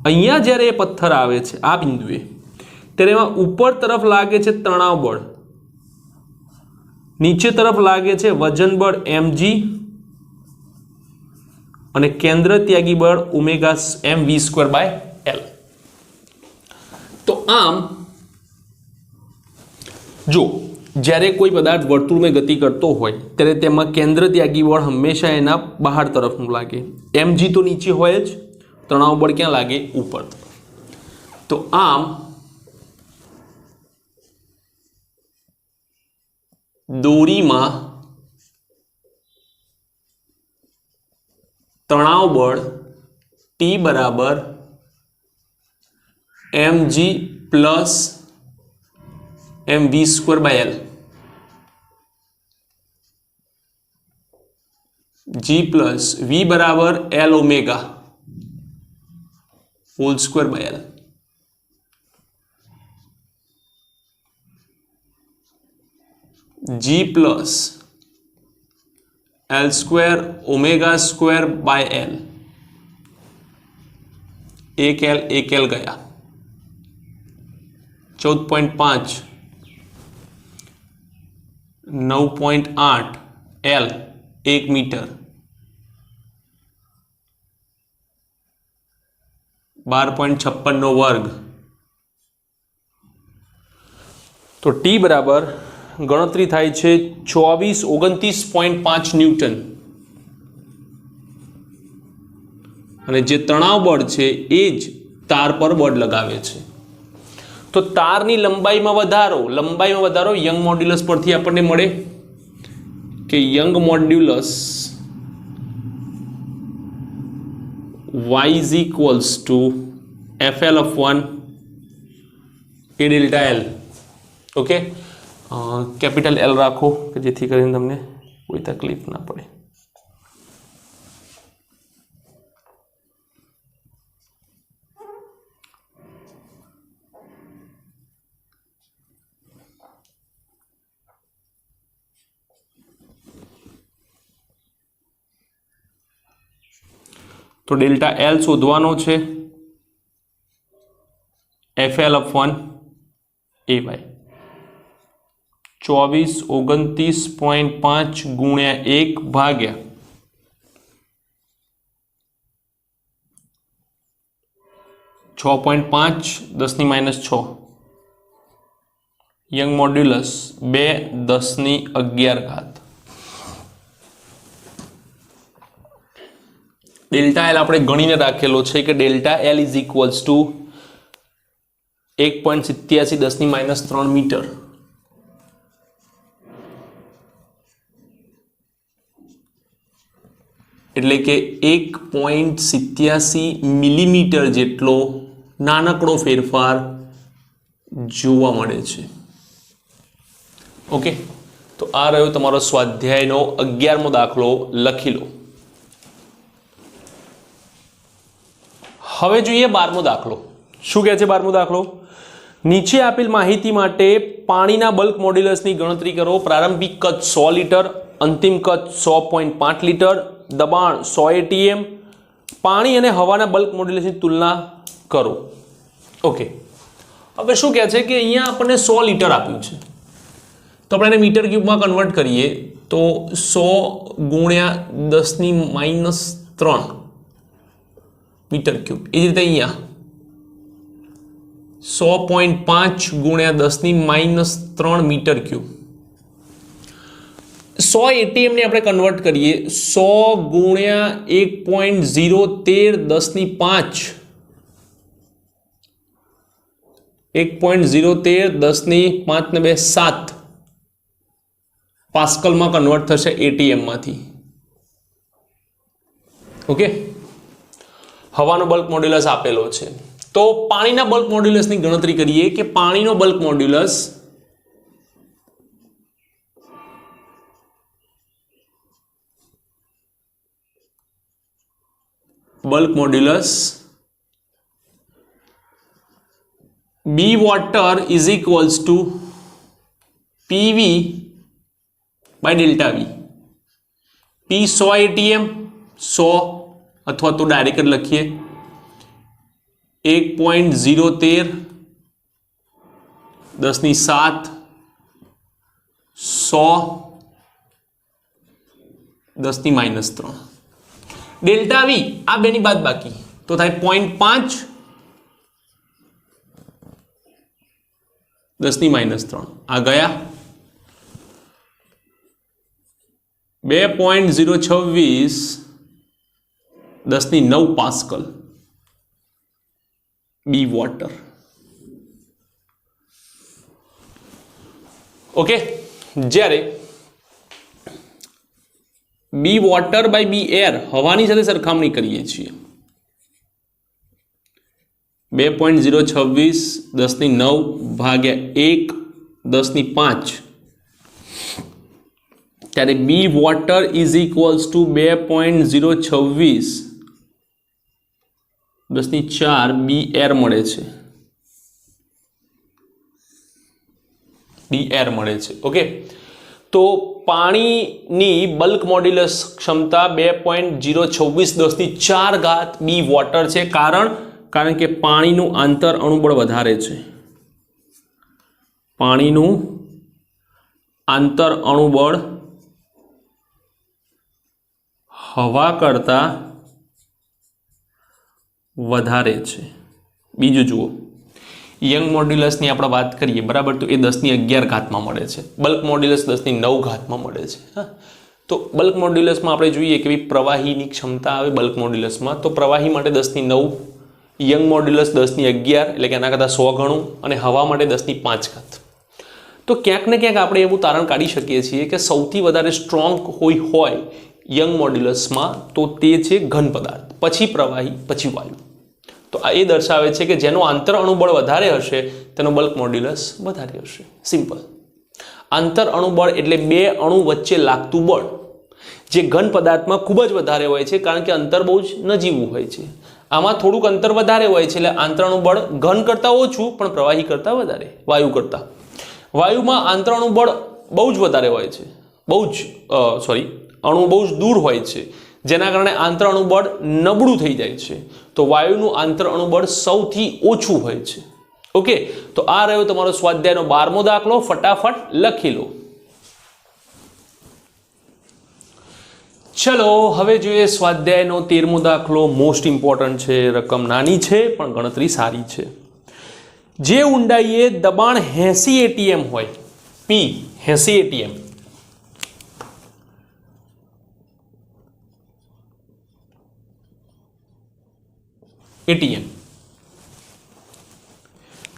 અહીંયા જ્યારે એ પથ્થર આવે છે આ બિંદુએ ત્યારે એમાં ઉપર તરફ લાગે છે તણાવ બળ, નીચે તરફ લાગે છે વજન બળ mg અને કેન્દ્ર ત્યાગી બળ ઓમેગા mv²/L. તો આમ જો જ્યારે કોઈ પદાર્થ વર્તુળમાં ગતિ કરતો હોય ત્યારે તેમાં કેન્દ્ર ત્યાગી બળ હંમેશા એના બહાર તરફનું લાગે. mg તો નીચે હોય જ, તણાવ બળ ક્યાં લાગે? ઉપર તરફ. તો આમ દોરીમાં તણાવ બળ T બરાબર mg plus mv²/L, g plus v બરાબર L ઓમેગા હોલ²/L, g પ્લસ L² ઓમેગા²/L, એક L ગયા, 14.5 9.8 L 1 મીટર, 12.56 નો વર્ગ. તો T બરાબર ગણતરી થાય છે 2429.5 ન્યૂટન. અને જે તણાવ બળ છે એ જ તાર પર બળ લગાવે છે. તો તારની લંબાઈમાં વધારો યંગ મોડ્યુલસ પરથી આપણને મળે કે young modulus y is equals to FL/1 a delta L. Okay, capital L રાખો કે જેથી કરીને તમને કોઈ તકલીફ ના પડે. તો ડેલ્ટા L શોધવાનો છે, FL/1 AY 2429.5 ગુણ્યા 1 ભાગ્યા 6.5 10⁻⁶, યંગ મોડ્યુલસ 2 10⁻11. ડેલ્ટા L આપણે ગણીને રાખેલો છે કે delta L is equals to 1.87 10⁻³ metre એટલે કે 1.87 મિલીમીટર જેટલો નાનકડો ફેરફાર જોવા મળે છે. ઓકે, તો આ રહ્યો તમારો સ્વાધ્યાયનો 11મો દાખલો. લખી લો. હવે જોઈએ 12મો દાખલો. શું કહે છે 12મો દાખલો? નીચે આપેલ માહિતી માટે પાણીના બલ્ક મોડ્યુલસની ગણતરી કરો. પ્રારંભિક કદ 100 લીટર, અંતિમ કદ 100.5 લીટર, દબાણ 100 એટીએમ. પાણી અને હવાના બલ્ક મોડ્યુલસની તુલના કરો. ઓકે, હવે શું કહે છે કે અહીંયા આપણને 100 લીટર આપ્યું છે, તો આપણે એને મીટર ક્યુબમાં કન્વર્ટ કરીએ તો 100 × 10⁻³ મીટર ક્યુબ. એ જ રીતે અહીંયા 100.5 × 10⁻³ મીટર ક્યુબ. 100 એટીએમ ને આપણે કન્વર્ટ કરીએ 100 × 1.013 10⁻⁵ 7 પાસ્કલમાં કન્વર્ટ થશે એટીએમ માંથી. ઓકે, હવાનો બલ્ક મોડ્યુલસ આપેલો છે, તો પાણીના બલ્ક મોડ્યુલસની ગણતરી કરીએ કે પાણીનો bulk modulus B water is equals to PV by delta V. P 100 ATM 100 અથવા તો ડાયરેક્ટ લખીએ 1.013 10⁻⁷ 100 10⁻³ ડેલ્ટા વી આ બેની બાદ બાકી તો થાય 0.5 10⁻³ આ ગયા 2.026 10⁹ પાસ્કલ બી વોટર. ઓકે, જ્યારે બી વોટર બાય બી એર હવાની સાથે સરખામણી કરીએ છીએ 2.026 10⁹ ભાગ્યા 1 10⁵ ત્યારે B water is equals to 2.026 10⁴ B air મળે છે. બી એર મળે છે. ઓકે, તો પાણીની બલ્ક મોડ્યુલસ ક્ષમતા 2.026 10⁴ બી વોટર છે. કારણ કે પાણીનું આંતર અણુબળ વધારે છે. પાણીનું આંતર અણુબળ હવા કરતા વધારે છે. બીજું જુઓ, યંગ મોડ્યુલસની આપણે વાત કરીએ બરાબર, તો એ 10⁻11 મળે છે. બલ્ક મોડ્યુલસ 10⁹ મળે છે. હા, તો બલ્ક મોડ્યુલસમાં આપણે જોઈએ કે પ્રવાહીની ક્ષમતા આવે બલ્ક મોડ્યુલસમાં, તો પ્રવાહી માટે 10⁹, યંગ મોડ્યુલસ 10⁻11 એટલે કે એના કરતાં 100 ગણું, અને હવા માટે 10⁵. તો ક્યાંક ને ક્યાંક આપણે એવું તારણ કાઢી શકીએ છીએ કે સૌથી વધારે સ્ટ્રોંગ હોય યંગ મોડ્યુલસમાં તો તે છે ઘન પદાર્થ, પછી પ્રવાહી, પછી વાયુ. તો આ એ દર્શાવે છે કે જેનો આંતર અણુબળ વધારે હશે તેનો બલ્ક મોડ્યુલસ વધારે હશે. સિમ્પલ. આંતર અણુબળ એટલે બે અણુ વચ્ચે લાગતું બળ, જે ઘન પદાર્થમાં ખૂબ જ વધારે હોય છે કારણ કે અંતર બહુ જ નજીવું હોય છે. આમાં થોડુંક અંતર વધારે હોય છે એટલે આંતર અણુબળ ઘન કરતાં ઓછું પણ પ્રવાહી કરતાં વધારે, વાયુ કરતાં. વાયુમાં આંતર અણુબળ બહુ જ વધારે હોય છે, અણુ બહુ જ દૂર હોય છે, જેના કારણે આંતર અણુબળ નબળું થઈ જાય છે. તો વાયુનું આંતર અણુબળ સૌથી ઓછું હોય છે. ઓકે, તો આ રહ્યો તમારો સ્વાધ્યાયનો 12મો દાખલો. ફટાફટ લખી લો. ચલો હવે જોઈએ સ્વાધ્યાયનો 13મો દાખલો. મોસ્ટ ઇમ્પોર્ટન્ટ છે. રકમ નાની છે પણ ગણતરી સારી છે. જે ઊંડાઈએ દબાણ 80 એટીએમ હોય, પી 80 એટીએમ,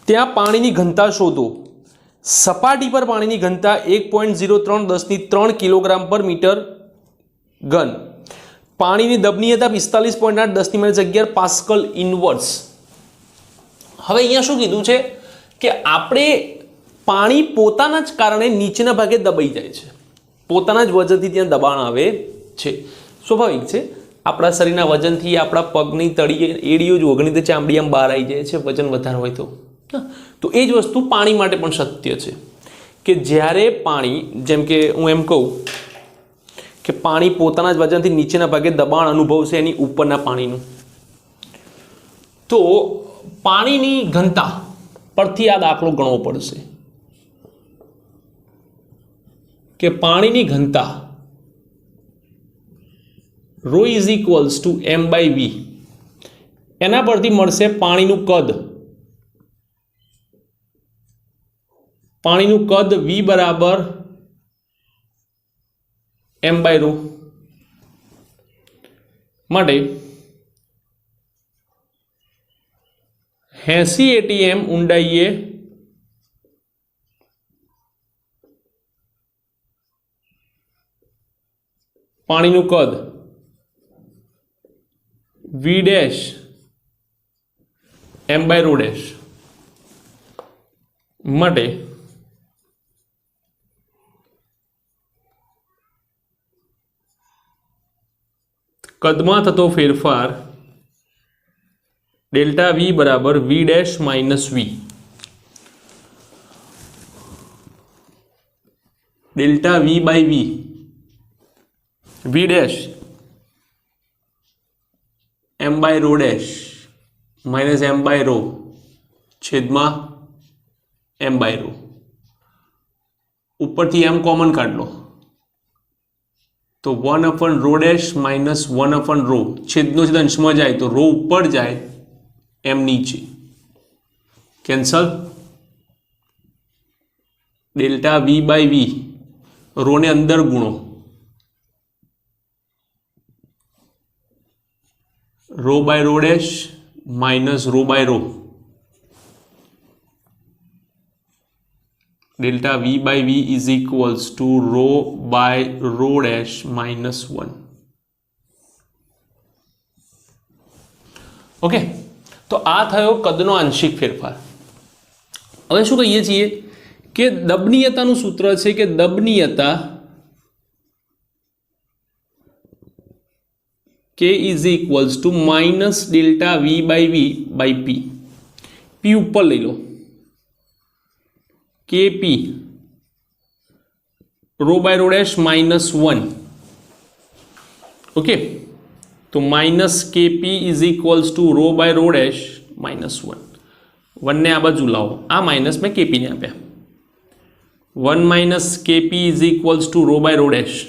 ત્યાં પાણીની ઘનતા શોધો। સપાટી પર પાણીની ઘનતા 1.03 10³ કિલોગ્રામ પર મીટર ઘન। પાણીની દબનીયતા 45.8 10⁻11 પાસ્કલ ઇનવર્સ। હવે અહીંયા શું કીધું છે કે આપણે પાણી પોતાના જ કારણે નીચેના ભાગે દબાઈ જાય છે, પોતાના જ વજનથી ત્યાં દબાણ આવે છે। સ્વાભાવિક છે, આપણા શરીરના વજનથી આપણા પગની તળિયે એડીઓ જ ઓગણી તો ચામડી આમ બહાર આવી જાય છે વજન વધારે હોય તો એ જ વસ્તુ પાણી માટે પણ સત્ય છે કે જ્યારે પાણી, જેમ કે હું એમ કહું કે પાણી પોતાના જ વજનથી નીચેના ભાગે દબાણ અનુભવશે એની ઉપરના પાણીનું, તો પાણીની ઘનતા પરથી આ દાખલો ગણવો પડશે કે પાણીની ઘનતા row is equals two m/v। એના પરથી મળશે પાણીનું કદ, પાણીનું કદ v બરાબર m/ρ માટે 80 atm ઊંડાઈએ પાણીનું કદ v ડેશ m/ρ ડેશ માટે કદમાં થતો ફેરફાર ડેલ્ટા v બરાબર v dash minus v। Delta v by v, v dash m/ρ dash minus m/ρ છેદમાં m/ρ। ઉપરથી m કોમન કાઢ લો तो 1/ρ डैश माइनस 1/ρ, छेदनो छेद अंश में जाए तो रो ऊपर जाए एम नीचे, cancel. Delta v by v, rho ने अंदर गुणो, rho by rho dash minus rho by rho, delta v by v is equals to rho by rho dash minus 1। Okay, तो आ थयो कदनो आंशिक फेरफार। हवे शुं कहीए छीए के दबनीयतानुं सूत्र छे के दबनीयता k is equals to minus delta v by v by p। p ऊपर लई लो, kp rho by rho dash minus 1। Okay, तो minus kp is equals to rho by rho dash minus 1। 1 ने आ बाजू लाओ, आ माइनस में kp ने आप्या, 1 minus kp is equals to rho by rho dash.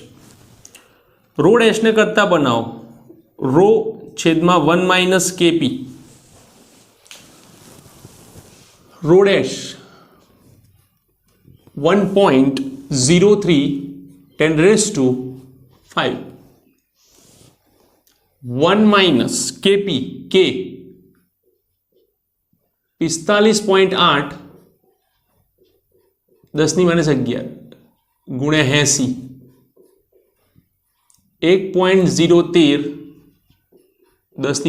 Rho dash ने करता बनाओ, रो छेद में 1 minus kp, rho dash 1.03 10 raised to 5, 1 minus kp k 45.8 10⁻11 गुणे 80, 1.013 10⁵,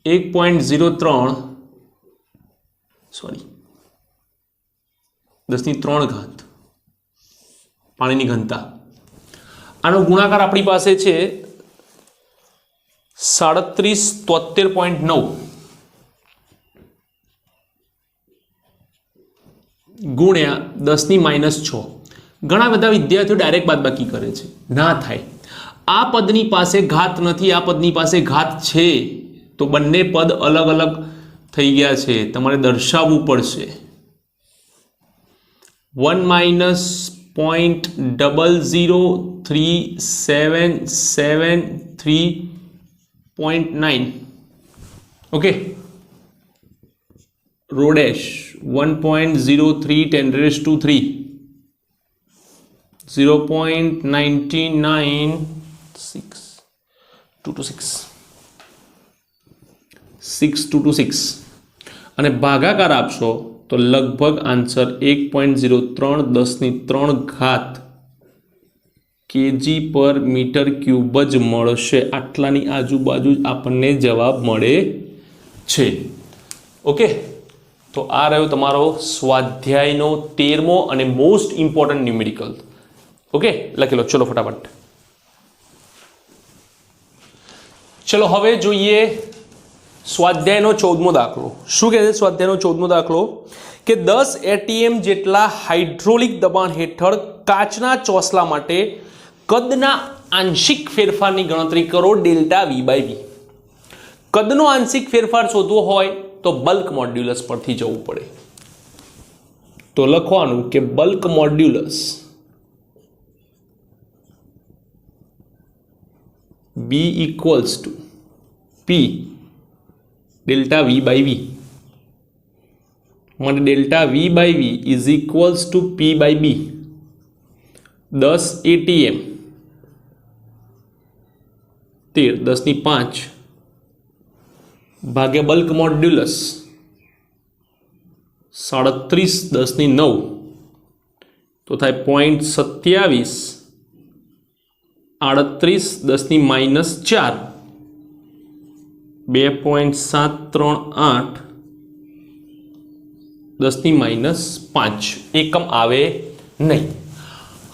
1.03 सॉरी 10⁻³ पानी घनता। आनो गुणाकार अपनी पास है 3773.9 गुण्या 10⁻6। घणा बधा विद्यार्थीओ डायरेक्ट बादबाकी करे छे, ना थाय। आ पदनी पासे घात नथी, आ पदनी पासे घात छे, तो बंने पद अलग अलग थई गया छे, तमारे दर्शाववू पड़शे। 1 minus 0.03773.9 okay, row dash 1.03 10 raised to 3, 0.996 226 6226 અને ભાગાકાર આપશો તો લગભગ આન્સર 1.03 10 ની 3 kg પર મીટર ક્યુબ જ મળશે. આટલાની આજુબાજુ જ આપણને જવાબ મળે છે. ઓકે, તો આ રહ્યો તમારો સ્વાધ્યાયનો 13મો અને મોસ્ટ ઇમ્પોર્ટન્ટ ન્યુમેરિકલ. ઓકે, લખી લો. ચલો ફટાફટ. ચલો હવે જોઈએ સ્વાધ્યાયનો 14મો દાખલો. શું કહે છે સ્વાધ્યાયનો 14મો દાખલો? કે 10 atm જેટલા હાઇડ્રોલિક દબાણ હેઠળ કાચના ચોસલા માટે કદના આંશિક ફેરફારની ગણતરી કરો ડેલ્ટા વી બાય વી. કદનો આંશિક ફેરફાર શોધવો હોય તો બલ્ક મોડ્યુલસ પરથી જવું પડે. તો લખવાનું કે bulk modulus B equals to P delta V by V. માટે delta V by V is equals to P by B. 10 atm 10 ની 5 ભાગ્યા બલ્ક મોડ્યુલસ 37 10 ની 9 તો થાય 0.27 38 10 ની -4 2.738 10 ની -5 એકમ આવે નહીં.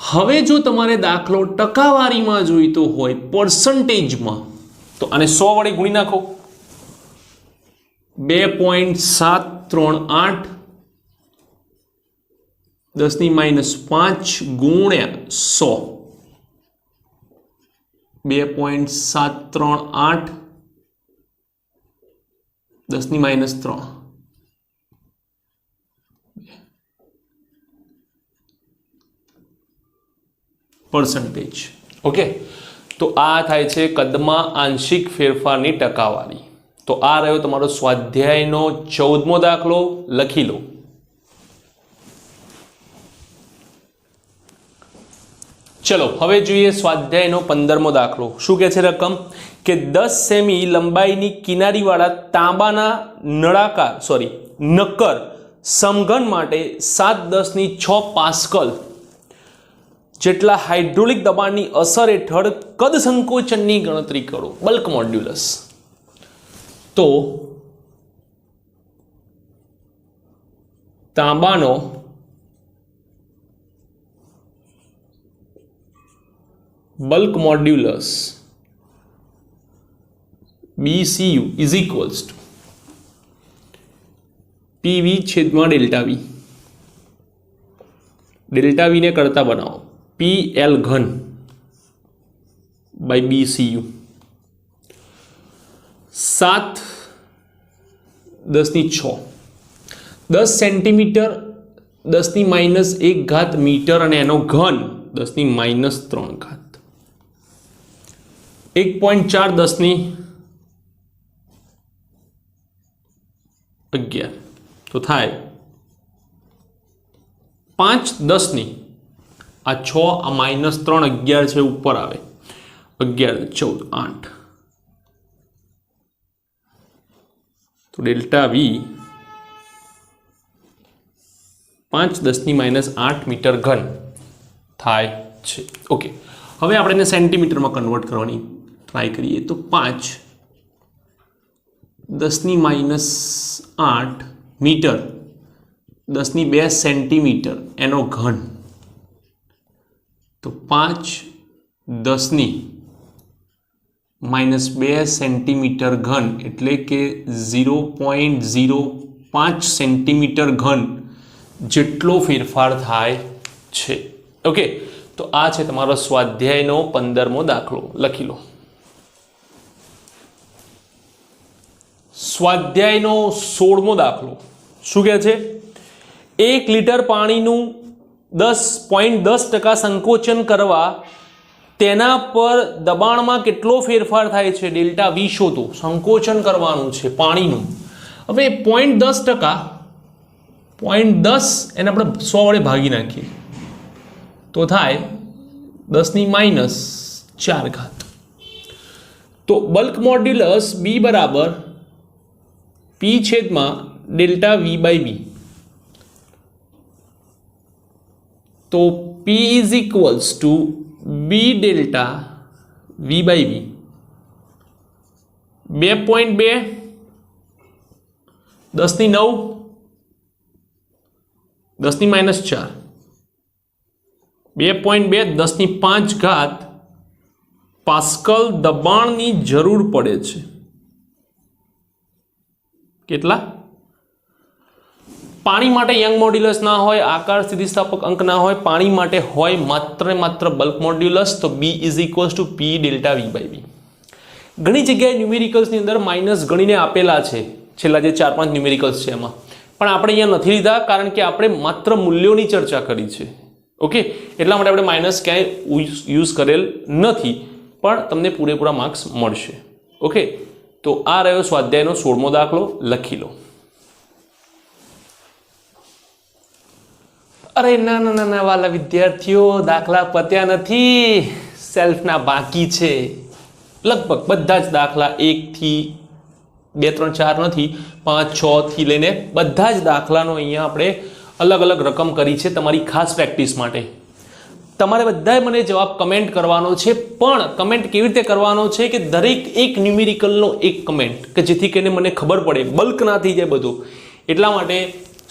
હવે જો તમારે દાખલો ટકાવારીમાં જોઈતો હોય પર્સન્ટેજમાં તો આને 100 વડે ગુણી નાખો. 2.738 10 ની -5 ગુણ્યા 100 2.738 10 ની -3 પરસેન્ટેજ. ઓકે, તો આ થાય છે કદમાં આંશિક ફેરફારની ટકાવારી. તો આ રહ્યો તમારો સ્વાધ્યાયનો 14મો દાખલો. લખી લો. ચલો હવે જોઈએ સ્વાધ્યાયનો 15મો દાખલો. શું કહે છે રકમ? કે 10 સેમી લંબાઈની કિનારીવાળા તાંબાના નક્કર સમઘન માટે 7 10 ની 6 પાસ્કલ જેટલા હાઇડ્રોલિક દબાણની અસર હેઠળ કદ સંકોચનની ગણતરી કરો બલ્ક મોડ્યુલસ. તો તાંબાનો bulk modulus BCU is equals to PV છેદમાં ડેલ્ટા V. ડેલ્ટા V ને કરતા બનાવો PL ઘન by BCU. 7 10 ની 6 10 સેન્ટીમીટર 10 ની -1 મીટર અને એનો ઘન 10 ની -3 1.4 10 ની 11 તો થાય 5 10 ની આ 6 આ -3 11 છે ઉપર આવે 11 14 8 તો ડેલ્ટા V 5 10 ની -8 મીટર ઘન થાય છે. ઓકે, હવે આપણે એને સેન્ટીમીટરમાં કન્વર્ટ કરવાની ટ્રાય કરીએ તો 5 10 ની -8 મીટર 10 ની 2 સેન્ટીમીટર એનો ઘન તો 5 10 ની -2 સેન્ટીમીટર ઘન એટલે કે 0.05 સેન્ટીમીટર ઘન જેટલો ફેરફાર થાય છે. ઓકે, તો આ છે તમારો સ્વાધ્યાયનો 15મો દાખલો. લખી લો. સ્વાધ્યાયનો 16મો દાખલો. શું કહે છે? 1 લીટર પાણીનું 10.10% સંકોચન કરવા તેના પર દબાણમાં કેટલો ફેરફાર થાય છે ડેલ્ટા V શોધો. સંકોચન કરવાનું છે પાણીનું. હવે 0.10% 0.10 એને આપણે 100 વડે ભાગી નાખીએ તો થાય 10 ની -4. તો બલ્ક મોડ્યુલસ B બરાબર P છેદમાં ડેલ્ટા V બાય B. તો P is equals to B delta V by B. 2.2 10 ની 9 10 ની -4 2.2 10 ની 5 ઘાત પાસ્કલ દબાણની જરૂર પડે છે. કેટલા? પાણી માટે યંગ મોડ્યુલસ ના હોય, આકાર સ્થિતિસ્થાપક અંક ના હોય, પાણી માટે હોય માત્ર બલ્ક મોડ્યુલસ. તો B is equals to P delta V by B. ઘણી જગ્યાએ ન્યુમેરિકલ્સની અંદર માઇનસ ગણીને આપેલા છે, છેલ્લા જે 4-5 ન્યુમેરિકલ્સ છે એમાં, પણ આપણે અહીંયા નથી લીધા કારણ કે આપણે માત્ર મૂલ્યોની ચર્ચા કરી છે. ઓકે, એટલા માટે આપણે માઇનસ ક્યાંય યુઝ કરેલ નથી, પણ તમને પૂરેપૂરા માર્ક્સ મળશે. ઓકે, તો આ રહ્યો સ્વાધ્યાયનો 16મો દાખલો. લખી લો. અરે ના ના ના વાલા વિદ્યાર્થીઓ, દાખલા પત્યા નથી, સેલ્ફના બાકી છે. લગભગ બધા જ દાખલા 1 થી 2 3 4 નથી, 5 6 થી લઈને બધા જ દાખલાનો અહીંયા આપણે અલગ અલગ રકમ કરી છે તમારી ખાસ પ્રેક્ટિસ માટે. તમારે બધાએ મને જવાબ કમેન્ટ કરવાનો છે, પણ કમેન્ટ કેવી રીતે કરવાનો છે કે દરેક એક ન્યુમેરિકલનો એક કમેન્ટ, કે જેથી કરીને મને ખબર પડે, બલ્ક ના થઈ જાય બધું. એટલા માટે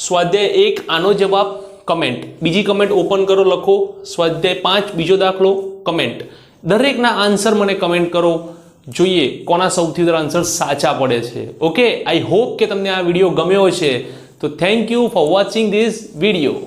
સ્વાધ્યાય 1 આનો જવાબ કમેન્ટ, બીજી કમેન્ટ ઓપન કરો, લખો સ્વાધ્યાય 5 બીજો દાખલો કમેન્ટ. દરેકના આન્સર મને કમેન્ટ કરો, જોઈએ કોના સૌથી વધારે આન્સર સાચા પડે છે. ઓકે, આઈ હોપ કે તમને આ વિડીયો ગમ્યો છે. તો thank you for watching this video.